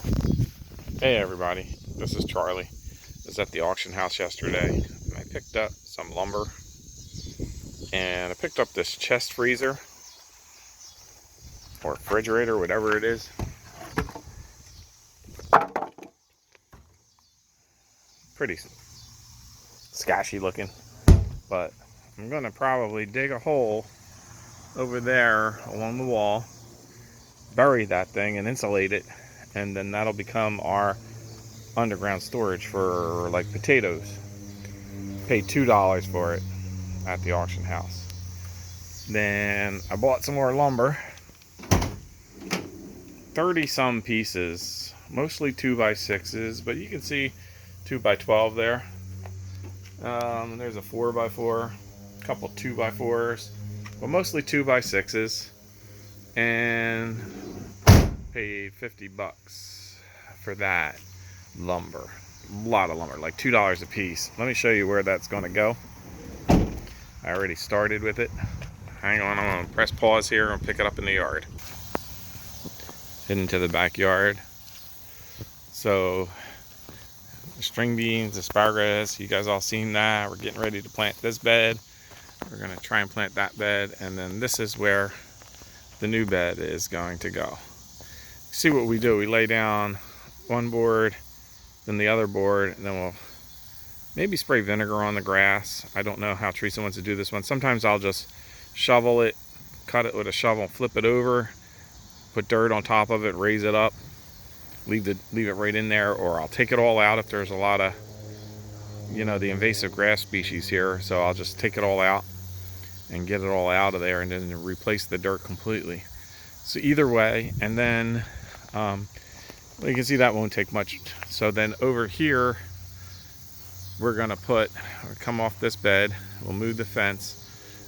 Hey everybody, this is Charlie. I was at the auction house yesterday and I picked up some lumber, and I picked up this chest freezer or refrigerator, whatever it is. Pretty sketchy looking, but I'm gonna probably dig a hole over there along the wall, bury that thing and insulate it, and then that'll become our underground storage for like potatoes. Paid $2 for it at the auction house. Then I bought some more lumber, 30 some pieces, mostly 2x6s, but you can see 2x12 there. There's a 4x4, a couple 2x4s, but mostly 2x6s, and paid 50 bucks for that lumber. A lot of lumber, like $2 a piece. Let me show you where that's going to go. I already started with it. Hang on, I'm going to press pause here and pick it up in the yard. Into the backyard. So string beans, asparagus, you guys all seen that. We're getting ready to plant this bed. We're going to try and plant that bed, and then this is where the new bed is going to go. See what we do, we lay down one board, then the other board, and then we'll maybe spray vinegar on the grass. I don't know how Teresa wants to do this one. Sometimes I'll just shovel it, cut it with a shovel, flip it over, put dirt on top of it, raise it up, leave it right in there, or I'll take it all out if there's a lot of, the invasive grass species here. So I'll just take it all out and get it all out of there, and then replace the dirt completely. So either way, and then you can see that won't take much. So then over here, we're gonna come off this bed, we'll move the fence,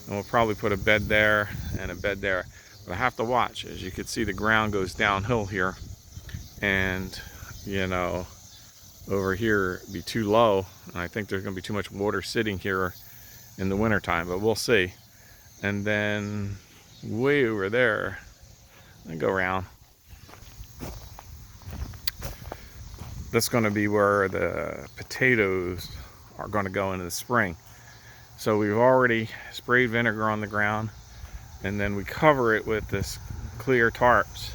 and we'll probably put a bed there and a bed there. But I have to watch. As you can see, the ground goes downhill here, and over here it'd be too low, and I think there's gonna be too much water sitting here in the winter time, but we'll see. And then way over there, I go around, that's going to be where the potatoes are going to go into the spring. So we've already sprayed vinegar on the ground, and then we cover it with this clear tarps,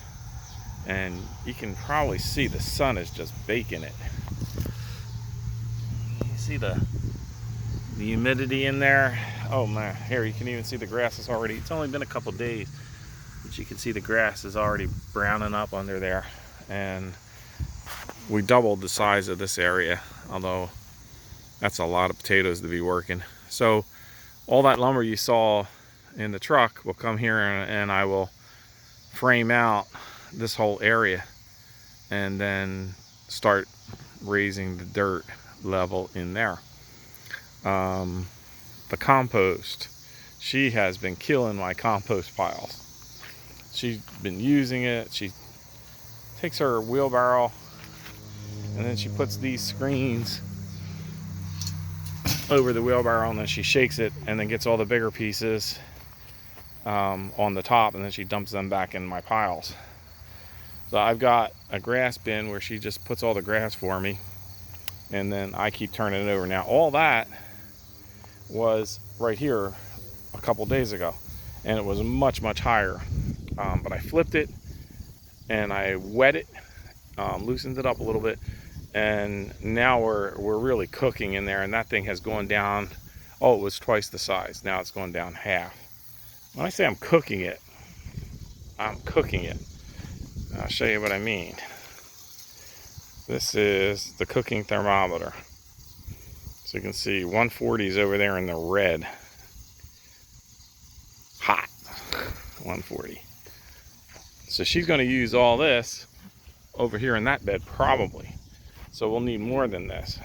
and you can probably see the sun is just baking it. You see the humidity in there. Oh man, here you can even see the grass is already, it's only been a couple days, but you can see the grass is already browning up under there. And we doubled the size of this area, although that's a lot of potatoes to be working. So all that lumber you saw in the truck will come here, and I will frame out this whole area and then start raising the dirt level in there. The compost, she has been killing my compost piles. She's been using it. She takes her wheelbarrow, and then she puts these screens over the wheelbarrow, and then she shakes it, and then gets all the bigger pieces on the top, and then she dumps them back in my piles. So I've got a grass bin where she just puts all the grass for me, and then I keep turning it over. Now all that was right here a couple days ago, and it was much higher, but I flipped it and I wet it, loosened it up a little bit, and now we're really cooking in there. And that thing has gone down, oh, it was twice the size, now it's going down half. When I say I'm cooking it, I'll show you what I mean. This is the cooking thermometer. So you can see 140 is over there in the red. Hot. 140. So she's going to use all this over here in that bed probably. So we'll need more than this.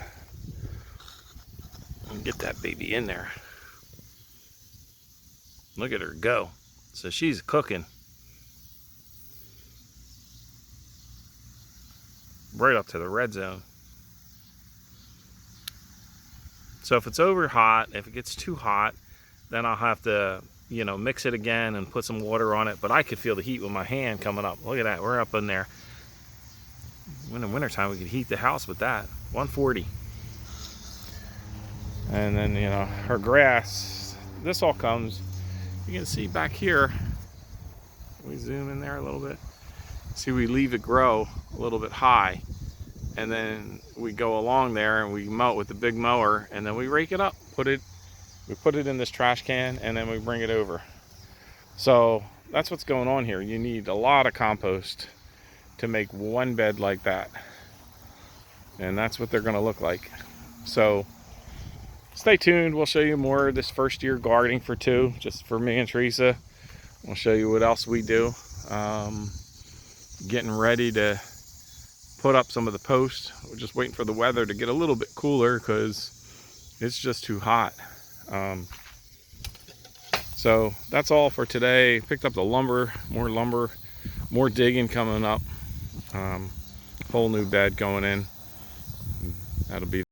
Get that baby in there. Look at her go. So she's cooking. Right up to the red zone. So if it's over hot, if it gets too hot, then I'll have to, mix it again and put some water on it. But I could feel the heat with my hand coming up. Look at that, we're up in there. In the wintertime, we could heat the house with that. 140. And then, you know, her grass, this all comes, you can see back here, we zoom in there a little bit. See, we leave it grow a little bit high, and then we go along there and we mow it with the big mower, and then we rake it up, we put it in this trash can, and then we bring it over. So that's what's going on here. You need a lot of compost to make one bed like that, and that's what they're going to look like. So stay tuned. We'll show you more of this first year gardening for two, just for me and Teresa. We'll show you what else we do. Getting ready to put up some of the posts. We're just waiting for the weather to get a little bit cooler because it's just too hot. So that's all for today. Picked up the lumber, more digging coming up. Whole new bed going in. That'll be